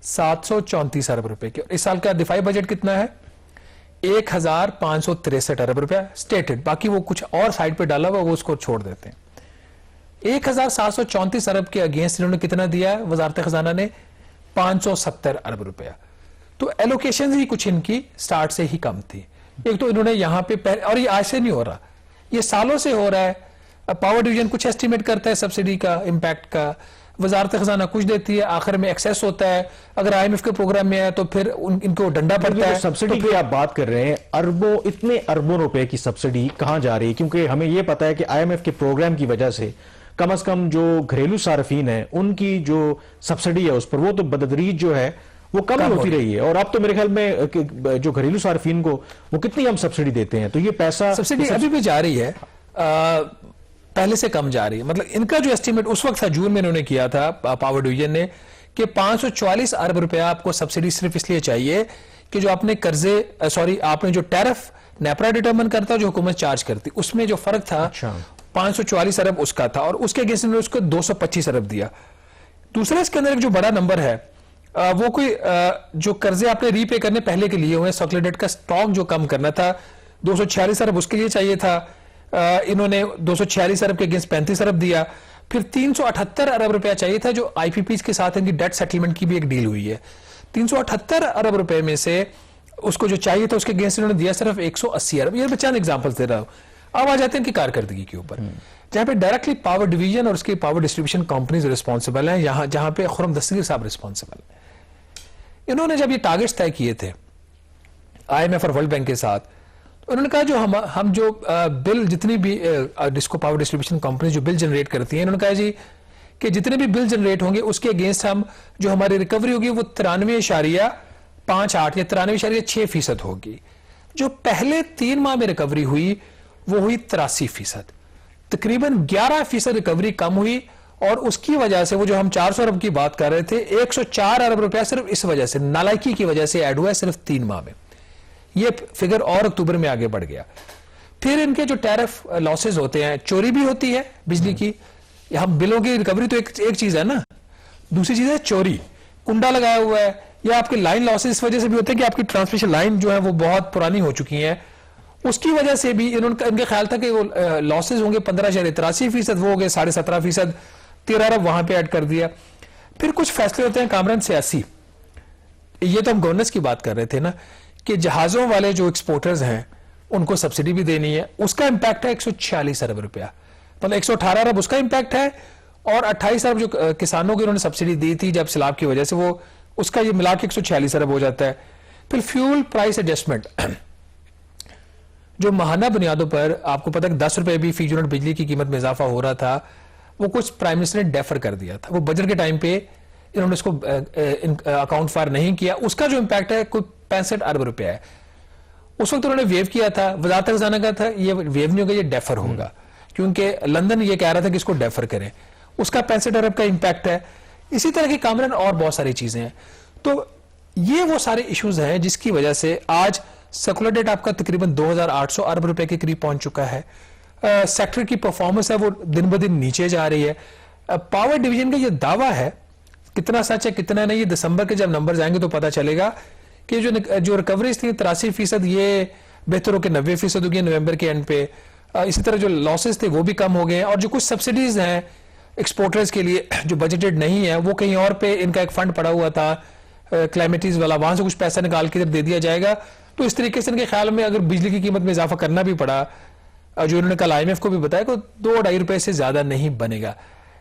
1734 अरब रुपए की। इस साल का दिफाई बजट कितना है? 1563 अरब रुपया स्टेटेड, बाकी वो कुछ और साइड पे डाला हुआ, वो उसको छोड़ देते हैं। 1734 अरब के अगेंस्ट इन्होंने कितना दिया है वजारत खजाना ने? 570 अरब रुपया। तो एलोकेशन ही कुछ इनकी स्टार्ट से ही कम थी। एक तो इन्होंने यहां पे और ये आज से नहीं हो रहा, ये सालों से हो रहा है। पावर डिवीजन कुछ एस्टिमेट करता है सब्सिडी का इम्पैक्ट का, वजारत खजाना कुछ देती है, आखिर में एक्सेस होता है। अगर IMF के प्रोग्राम में है तो फिर इनको डंडा पड़ता है। सब्सिडी की आप बात कर रहे हैं, इतने अरबों रुपए की सब्सिडी कहां जा रही है? क्योंकि हमें यह पता है कि IMF के प्रोग्राम की वजह से कम अज कम जो घरेलू सार्फिन है उनकी जो सब्सिडी है उस पर वो तो बदतदरीज जो है वो कम होती रही है। और अब तो मेरे ख्याल में जो घरेलू सार्फिन को वो कितनी हम सब्सिडी देते हैं, तो ये पैसा सब्सिडी अभी भी जा रही है, पहले से कम जा रही है। मतलब इनका जो एस्टीमेट उस वक्त था, जून में इन्होंने किया था पावर डिवीजन ने, कि 544 अरब रुपया आपको सब्सिडी सिर्फ इसलिए चाहिए कि जो आपने आपने जो टैरिफ नेपरा डिटरमिन करता है, जो हुकूमत चार्ज करती, उसमें जो फर्क था 544 अरब उसका था, और उसके अगेंस्ट ने उसको 225 अरब दिया। दूसरा इसके अंदर एक जो बड़ा नंबर है वो कोई जो कर्जे आपने रीपे करने पहले के लिए हुए, सॉक्लेडेट का स्टॉक जो कम करना था 246 अरब उसके लिए चाहिए था, इन्होंने 246 अरब के अगेंस्ट 35 अरब दिया। फिर 378 अरब रुपया चाहिए था, जो आईपीपी के साथ इनकी डेट सेटलमेंट की भी एक डील हुई है। 378 अरब रुपए में से उसको जो चाहिए था उसके अगेंस्ट इन्होंने दिया सिर्फ 180 अरब। ये मैं चंद एग्जांपल्स दे रहा हूं। अब आ जाते हैं इनकी कारकर्दगी के ऊपर, जहां पे डायरेक्टली पावर डिवीजन और उसकी पावर डिस्ट्रीब्यूशन कंपनीज रिस्पॉन्सिबल हैं, जहां पे खुर्रम दस्तगीर साहब रिस्पॉन्सिबल हैं। इन्होंने जब ये टारगेट्स तय किए थे आईएमएफ और वर्ल्ड बैंक के साथ, उन्होंने कहा जो हम जो बिल जितनी भी डिस्को पावर डिस्ट्रीब्यूशन कंपनी जो बिल जनरेट करती हैं, इन्होंने कहा जी कि जितने भी बिल जनरेट होंगे उसके अगेंस्ट हम जो हमारी रिकवरी होगी वो 93.58 या 93.6% होगी। जो पहले 3 माह में रिकवरी हुई वो हुई 83%, तकरीबन 11% रिकवरी कम हुई, और उसकी वजह से वो जो हम 400 अरब की बात कर रहे थे 104 अरब रुपया सिर्फ इस वजह से, नालायकी की वजह से ऐड हुआ है सिर्फ 3 माह में। ये फिगर और अक्टूबर में आगे बढ़ गया। फिर इनके जो टैरिफ लॉसेज होते हैं, चोरी भी होती है बिजली की, हम बिलों की रिकवरी तो एक चीज है ना, दूसरी चीज है चोरी, कुंडा लगाया हुआ है, या आपके लाइन लॉसेज इस वजह से भी होते हैं कि आपकी ट्रांसमिशन लाइन जो है वो बहुत पुरानी हो चुकी है, उसकी वजह से भी इनके ख्याल था कि वो लॉसेज होंगे 15.83%, वो हो गए 17.5%, 13 अरब वहां पे ऐड कर दिया। फिर कुछ फैसले होते हैं कामरान सियासी, ये तो हम गवर्नेंस की बात कर रहे थे ना, कि जहाजों वाले जो एक्सपोर्टर्स हैं उनको सब्सिडी भी देनी है, उसका इंपैक्ट है 146 अरब रुपया, मतलब 118 अरब उसका इंपैक्ट है, और 28 अरब जो किसानों को उन्होंने सब्सिडी दी थी जब सैलाब की वजह से, वो उसका ये मिला के 146 अरब हो जाता है। फिर फ्यूल प्राइस एडजस्टमेंट जो माहाना बुनियादों पर आपको पता है 10 रुपए भी फी यूनिट बिजली की कीमत में इजाफा हो रहा था, वो कुछ प्राइम मिनिस्टर ने डेफर कर दिया था, वो बजट के टाइम पे इन्होंने इसको अकाउंट फॉर नहीं किया, उसका जो इंपैक्ट है कोई 65 अरब रुपया है। उस वक्त उन्होंने वेव किया था, वजारत खजाना का था ये वेव नहीं होगा, ये डेफर होगा, क्योंकि लंदन ये कह रहा था कि इसको डेफर करें, उसका 65 अरब का इंपैक्ट है। इसी तरह की कामरान और बहुत सारी चीजें हैं। तो ये वो सारे इश्यूज हैं जिसकी वजह से आज सर्कुलर डेट आपका तकरीबन 2800 अरब रुपए के करीब पहुंच चुका है। सेक्टर की परफॉर्मेंस है वो दिन ब दिन नीचे जा रही है। पावर डिवीजन का ये दावा है, कितना सच है कितना नहीं, ये दिसंबर के जब नंबर आएंगे तो पता चलेगा कि जो रिकवरीज थी 83%, ये बेहतर होकर 90% हो गई नवंबर के एंड पे। इसी तरह जो लॉसेस थे वो भी कम हो गए, और जो कुछ सब्सिडीज हैं एक्सपोर्टर्स के लिए जो बजटेड नहीं है, वो कहीं और पे इनका एक फंड पड़ा हुआ था क्लाइमेटीज वाला, वहां से कुछ पैसा निकाल के दे दिया जाएगा। तो इस तरीके से इनके ख्याल में अगर बिजली की कीमत में इजाफा करना भी पड़ा, जो इन्होंने कल आईएमएफ को भी बताया कि 2-2.5 रुपए से ज्यादा नहीं बनेगा,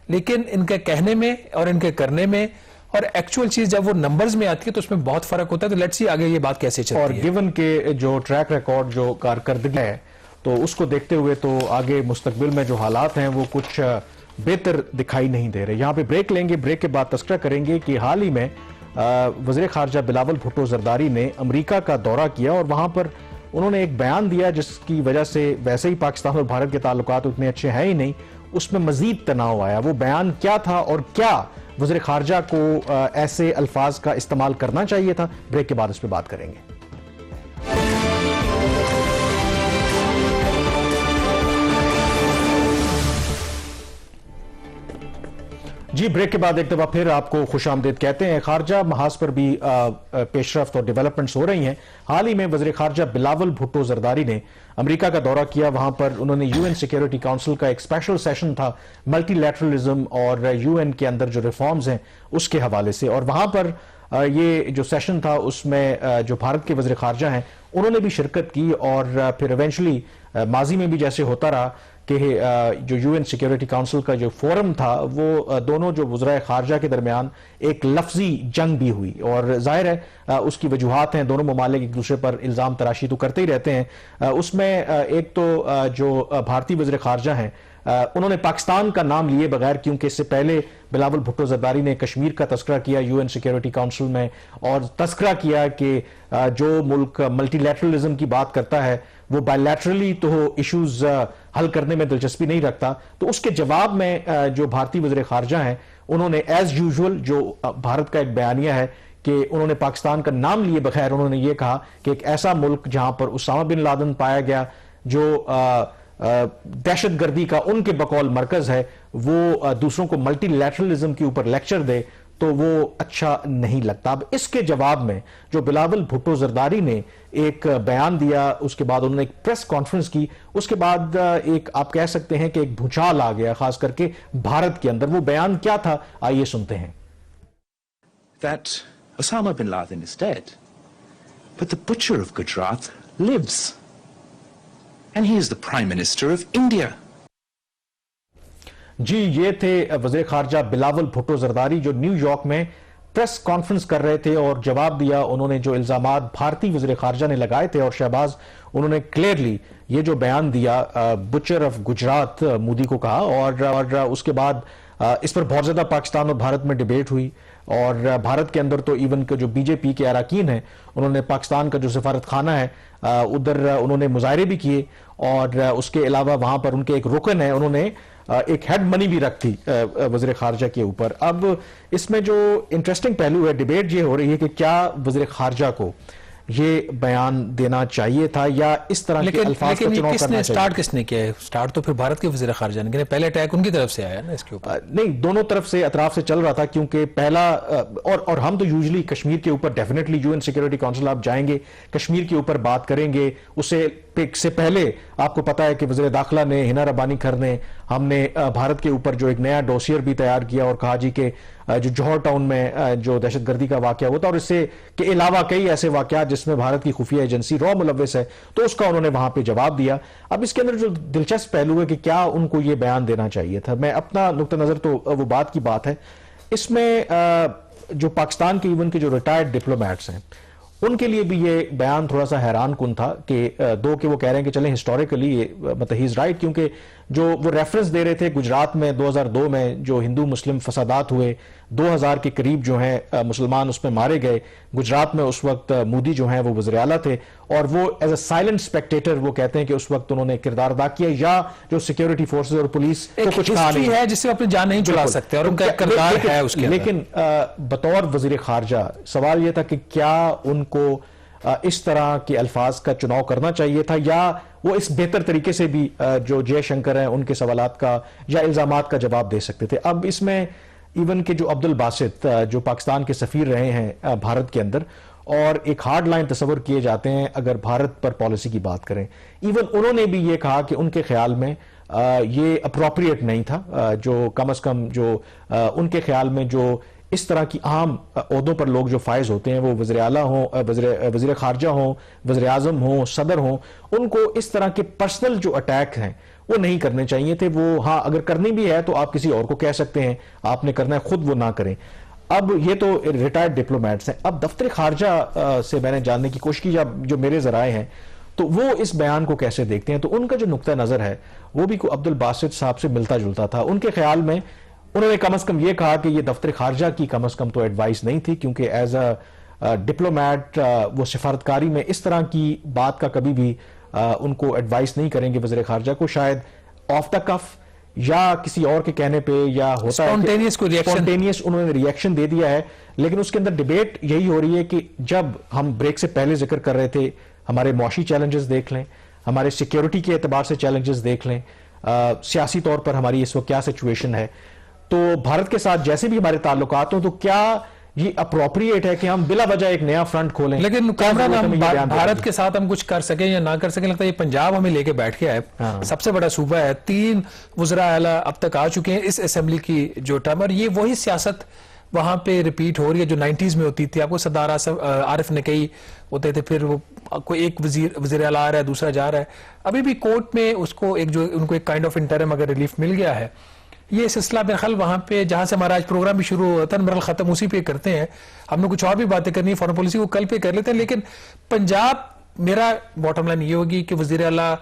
लेकिन इनके कहने में और इनके करने में और एक्चुअल चीज जब वो नंबर्स में आती है तो उसमें बहुत फर्क होता है। तो लेट्स सी आगे ये बात कैसे चलती है। और गिवन के जो ट्रैक रिकॉर्ड जो कारकर्दगी है, तो उसको देखते हुए तो आगे मुस्तकबिल में जो हालात हैं वो कुछ बेहतर दिखाई नहीं दे रहे। यहाँ पे ब्रेक लेंगे, ब्रेक के बाद तस्करा करेंगे कि हाल ही में वज़ीर ख़ारजा बिलावल भुट्टो ज़रदारी ने अमेरिका का दौरा किया और वहां पर उन्होंने एक बयान दिया जिसकी वजह से वैसे ही पाकिस्तान और भारत के ताल्लुकात उतने अच्छे हैं ही नहीं, उसमें मजीद तनाव आया। वो बयान क्या था और क्या वज़ीर ख़ारजा को ऐसे अल्फाज का इस्तेमाल करना चाहिए था, ब्रेक के बाद इस पर बात करेंगे। जी, ब्रेक के बाद एक दफा फिर आपको खुशामदीद कहते हैं। खारजा महाज पर भी पेशरफ्त और डेवलपमेंट्स हो रही हैं। हाल ही में वज़ीर खारजा बिलावल भुट्टो ज़रदारी ने अमेरिका का दौरा किया। वहां पर उन्होंने यूएन सिक्योरिटी काउंसिल का एक स्पेशल सेशन था मल्टीलैटरलिज्म और यूएन के अंदर जो रिफॉर्म्स हैं उसके हवाले से, और वहां पर ये जो सेशन था उसमें जो भारत के वज़ीर खारजा हैं उन्होंने भी शिरकत की, और फिर इवेंचुअली माजी में भी जैसे होता रहा कि जो यूएन सिक्योरिटी काउंसिल का जो फोरम था वो दोनों जो वज़राए खारजा के दरमियान एक लफ्जी जंग भी हुई, और जाहिर है उसकी वजूहात हैं, दोनों ममालिक एक दूसरे पर इल्ज़ाम तराशी तो करते ही रहते हैं। उसमें एक तो जो भारतीय वज़ीर खारजा हैं उन्होंने पाकिस्तान का नाम लिए बगैर, क्योंकि इससे पहले बिलावल भुट्टो ज़रदारी ने कश्मीर का तस्करा किया यूएन सिक्योरिटी काउंसिल में, और तस्करा किया कि जो मुल्क मल्टीलैटरलिज्म की बात करता है वो बायलैटरली तो इश्यूज हल करने में दिलचस्पी नहीं रखता। तो उसके जवाब में जो भारतीय वज़ीर खारजा हैं उन्होंने एज यूजुअल जो भारत का एक बयानिया है कि उन्होंने पाकिस्तान का नाम लिए बगैर उन्होंने ये कहा कि एक ऐसा मुल्क जहां पर उसामा बिन लादेन पाया गया, जो दहशतगर्दी का उनके बकौल मरकज है, वो दूसरों को मल्टीलैटरलिज्म के ऊपर लेक्चर दे, तो वो अच्छा नहीं लगता। अब इसके जवाब में जो बिलावल भुट्टो जरदारी ने एक बयान दिया, उसके बाद उन्होंने एक प्रेस कॉन्फ्रेंस की, उसके बाद एक आप कह सकते हैं कि एक भूचाल आ गया, खास करके भारत के अंदर। वो बयान क्या था, आइए सुनते हैं। That Osama bin Laden is dead, but the butcher of Gujarat lives, and he is the Prime Minister of India. जी, ये थे वज़ीर ख़ारजा बिलावल भुट्टो जरदारी, जो न्यूयॉर्क में प्रेस कॉन्फ्रेंस कर रहे थे और जवाब दिया उन्होंने जो इल्जामात भारतीय वज़ीर ख़ारजा ने लगाए थे। और शहबाज, उन्होंने क्लियरली ये जो बयान दिया, बुचर ऑफ गुजरात मोदी को कहा, और उसके बाद इस पर बहुत ज्यादा पाकिस्तान और भारत में डिबेट हुई। और भारत के अंदर तो इवन के जो बीजेपी के अरकान हैं, उन्होंने पाकिस्तान का जो सफारत खाना है उधर उन्होंने मुजाहरे भी किए, और उसके अलावा वहां पर उनके एक रुकन है, उन्होंने एक हेड मनी भी रख थी वज़ीर ख़ारजा के ऊपर। अब इसमें जो इंटरेस्टिंग पहलू है, डिबेट ये हो रही है कि क्या वज़ीर ख़ारजा को ये बयान देना चाहिए था या इस तरह के अल्फाज का चुनाव करना चाहिए। किसने किया है? स्टार्ट तो फिर भारत के वज़ीर ख़ारजा ने, पहले अटैक उनकी तरफ से आया ना इसके ऊपर। नहीं, दोनों तरफ से, अतराफ से चल रहा था, क्योंकि पहला और हम तो यूजुअली कश्मीर के ऊपर डेफिनेटली यूएन सिक्योरिटी काउंसिल आप जाएंगे, कश्मीर के ऊपर बात करेंगे। उससे पहले आपको पता है कि वज़ीर दाखिला ने, हिना रब्बानी खर ने, हमने भारत के ऊपर जो एक नया डोसियर भी तैयार किया और कहा जी कि जो जौहर टाउन में जो दहशतगर्दी का वाकया हुआ था, और इससे के अलावा कई ऐसे वाकयात जिसमें भारत की खुफिया एजेंसी रॉ मुलव्वस है, तो उसका उन्होंने वहां पे जवाब दिया। अब इसके अंदर जो दिलचस्प पहलू है कि क्या उनको ये बयान देना चाहिए था। मैं अपना नुक्ता नजर, तो वो बात की बात है, इसमें जो पाकिस्तान के इवन के जो रिटायर्ड डिप्लोमैट्स हैं, उनके लिए भी ये बयान थोड़ा सा हैरान कुन था कि दो कि वो कह रहे हैं कि चलें हिस्टोरिकली मतलब ही इज राइट, क्योंकि जो वो रेफरेंस दे रहे थे गुजरात में 2002 में जो हिंदू मुस्लिम फसादात हुए, 2000 के करीब जो हैं मुसलमान उसमें मारे गए। गुजरात में उस वक्त मोदी जो हैं वो वज़ीर आला थे, और वो एज अ साइलेंट स्पेक्टेटर वो कहते हैं कि उस वक्त उन्होंने किरदार अदा किया, या जो सिक्योरिटी फोर्सेज और पुलिस को कुछ कहा नहीं है जिससे अपनी जान नहीं चुरा सकते, और उनका किरदार है उसके। लेकिन बतौर वज़ीर ख़ारजा सवाल यह था कि क्या उनको इस तरह के अल्फाज का चुनाव करना चाहिए था, या वो इस बेहतर तरीके से भी जो जयशंकर हैं उनके सवालात का या इल्जामात का जवाब दे सकते थे। अब इसमें इवन के जो अब्दुल बासित जो पाकिस्तान के सफीर रहे हैं भारत के अंदर, और एक हार्ड लाइन तस्वर किए जाते हैं अगर भारत पर पॉलिसी की बात करें, इवन उन्होंने भी ये कहा कि उनके ख्याल में ये अप्रोप्रिएट नहीं था, जो कम अज कम जो उनके ख्याल में जो इस तरह की आम ओहदों पर लोग जो फायज होते हैं, वो वज़ीर आला हो, वज़ीर ख़ारजा हो, वज़ीर आज़म हो, सदर हो, उनको इस तरह के पर्सनल जो अटैक हैं वो नहीं करने चाहिए थे। वो हाँ, अगर करनी भी है तो आप किसी और को कह सकते हैं, आपने करना है, खुद वो ना करें। अब ये तो रिटायर्ड डिप्लोमैट्स हैं। अब दफ्तर ख़ारजा से मैंने जानने की कोशिश की, जो मेरे ज़राए हैं, तो वो इस बयान को कैसे देखते हैं। तो उनका जो नुक्ता नज़र है वो भी अब्दुल बासित साहब से मिलता जुलता था। उनके ख्याल में उन्होंने कम से कम ये कहा कि ये दफ्तर ख़ारजा की कम से कम तो एडवाइस नहीं थी, क्योंकि एज अ डिप्लोमैट वो सिफारतकारी में इस तरह की बात का कभी भी उनको एडवाइस नहीं करेंगे वज़ीर ख़ारजा को। शायद ऑफ द कफ या किसी और के कहने पे, या होता है स्पॉन्टेनियस उन्होंने रिएक्शन दे दिया है। लेकिन उसके अंदर डिबेट यही हो रही है कि जब हम ब्रेक से पहले जिक्र कर रहे थे, हमारे मौशी चैलेंजेस देख लें, हमारे सिक्योरिटी के एतबार से चैलेंजेस देख लें, सियासी तौर पर हमारी इस वक्त क्या सिचुएशन है, तो भारत के साथ जैसे भी हमारे ताल्लुकात हों, तो क्या ये अप्रोप्रिएट है कि हम बिला वजह एक नया फ्रंट खोलें। लेकिन भारत के साथ हम कुछ कर सकें या ना कर सकें, लगता है ये पंजाब हमें लेके बैठ गया है। हाँ। सबसे बड़ा सूबा है, 3 वज़रा आला अब तक आ चुके हैं इस असेंबली की जो टर्म, और ये वही सियासत वहां पे रिपीट हो रही है जो 90s में होती थी। आपको सरदार आरिफ ने कई होते थे, फिर वो कोई एक वजीर आला आ रहा है, दूसरा जा रहा है। अभी भी कोर्ट में उसको एक जो उनको एक काइंड ऑफ इंटरिम अगर रिलीफ मिल गया है, ये सिलसिला बेखल वहां पे जहां से हमारा आज प्रोग्राम भी शुरू होता है, मरल खत्म उसी पे करते हैं। हमने कुछ और भी बातें करनी है, फॉरेन पॉलिसी को कल पे कर लेते हैं। लेकिन पंजाब, मेरा बॉटम लाइन ये होगी कि वजीर आला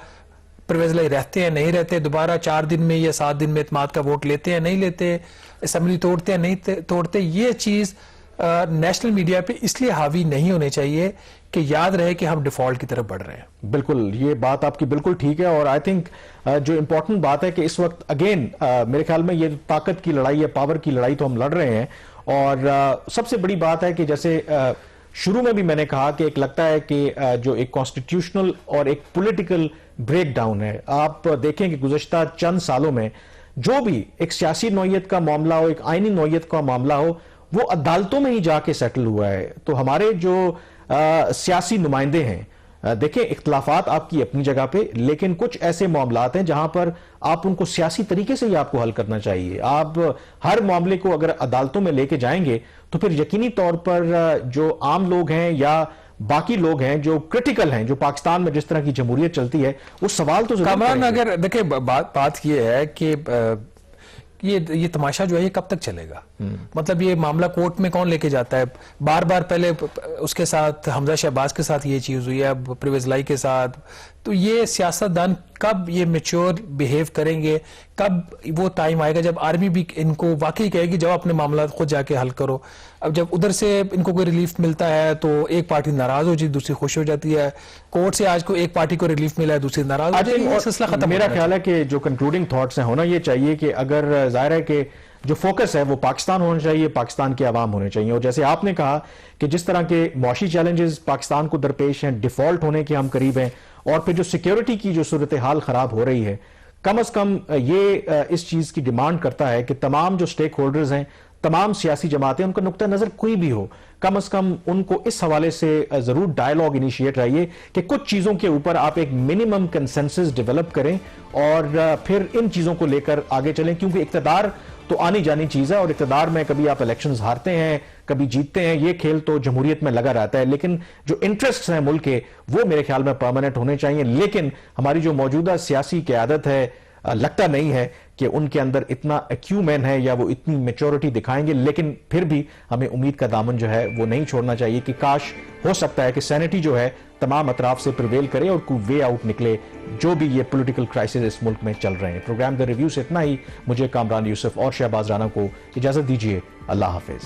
परवेज लाई रहते हैं, नहीं रहते, दोबारा 4 दिन में या 7 दिन में इत्मीनान का वोट लेते हैं, नहीं लेते, असेंबली तोड़ते हैं, नहीं तोड़ते, ये चीज नेशनल मीडिया पे इसलिए हावी नहीं होने चाहिए कि याद रहे कि हम डिफॉल्ट की तरफ बढ़ रहे हैं। बिल्कुल, ये बात आपकी बिल्कुल ठीक है। और आई थिंक जो इंपॉर्टेंट बात है कि इस वक्त अगेन मेरे ख्याल में ये ताकत की लड़ाई है, पावर की लड़ाई तो हम लड़ रहे हैं, और सबसे बड़ी बात है कि जैसे शुरू में भी मैंने कहा कि एक लगता है कि जो एक कॉन्स्टिट्यूशनल और एक पॉलिटिकल ब्रेकडाउन है। आप देखें कि गुज़श्ता चंद सालों में जो भी एक सियासी नौयत का मामला हो, एक आईनी नौयत का मामला हो, वो अदालतों में ही जाके सेटल हुआ है। तो हमारे जो सियासी नुमाइंदे हैं, देखें इख्तलाफात आपकी अपनी जगह पे, लेकिन कुछ ऐसे मामलात हैं जहां पर आप उनको सियासी तरीके से ही आपको हल करना चाहिए। आप हर मामले को अगर अदालतों में लेके जाएंगे तो फिर यकीनी तौर पर जो आम लोग हैं या बाकी लोग हैं जो क्रिटिकल हैं, जो पाकिस्तान में जिस तरह की जमहूरियत चलती है, वो सवाल तो कामरान, अगर देखिए बात ये है कि ये तमाशा जो है ये कब तक चलेगा? मतलब ये मामला कोर्ट में कौन लेके जाता है? बार बार पहले उसके साथ हमजा शहबाज के साथ ये चीज हुई है, अब परवेज लाई के साथ। तो ये सियासतदान कब ये मैच्योर बिहेव करेंगे? कब वो टाइम आएगा जब आर्मी भी इनको वाकई कहेगी जब अपने मामला खुद जाके हल करो? अब जब उधर से इनको कोई रिलीफ मिलता है तो एक पार्टी नाराज हो जाती, दूसरी खुश हो जाती है। कोर्ट से आज को एक पार्टी को रिलीफ मिला है, दूसरी नाराज हो जाती है, सिलसिला खत्म। मेरा ख्याल है कि जो कंक्लूडिंग थॉट्स हैं होना ये चाहिए कि अगर जाहिर है कि जो फोकस है वो पाकिस्तान होना चाहिए, पाकिस्तान के अवाम होने चाहिए। और जैसे आपने कहा कि जिस तरह के मौशी चैलेंजेस पाकिस्तान को दरपेश हैं, डिफॉल्ट होने के हम करीब हैं, और फिर जो सिक्योरिटी की जो सूरत हाल खराब हो रही है, कम अज कम ये इस चीज की डिमांड करता है कि तमाम जो स्टेक होल्डर्स हैं, तमाम सियासी जमातें, उनका नुक्ता नजर कोई भी हो, कम अज कम उनको इस हवाले से जरूर डायलॉग इनिशिएट रहिए कि कुछ चीजों के ऊपर आप एक मिनिमम कंसेंसस डेवलप करें और फिर इन चीजों को लेकर आगे चलें। क्योंकि इक्तदार तो आनी जानी चीज है और इक्तदार में कभी आप इलेक्शंस हारते हैं, कभी जीतते हैं, ये खेल तो जमहूरियत में लगा रहता है। लेकिन जो इंटरेस्ट हैं मुल्क के, वो मेरे ख्याल में परमानेंट होने चाहिए। लेकिन हमारी जो मौजूदा सियासी क़यादत है, लगता नहीं है कि उनके अंदर इतना एक्यूमेन है या वो इतनी मेच्योरिटी दिखाएंगे। लेकिन फिर भी हमें उम्मीद का दामन जो है वो नहीं छोड़ना चाहिए कि काश हो सकता है कि सैनिटी जो है तमाम अतराफ से प्रिवेल करे और कोई वे आउट निकले जो भी ये पॉलिटिकल क्राइसिस इस मुल्क में चल रहे हैं। प्रोग्राम द रिव्यू से इतना ही। मुझे कामरान यूसुफ और शहबाज राना को इजाजत दीजिए। अल्लाह हाफिज।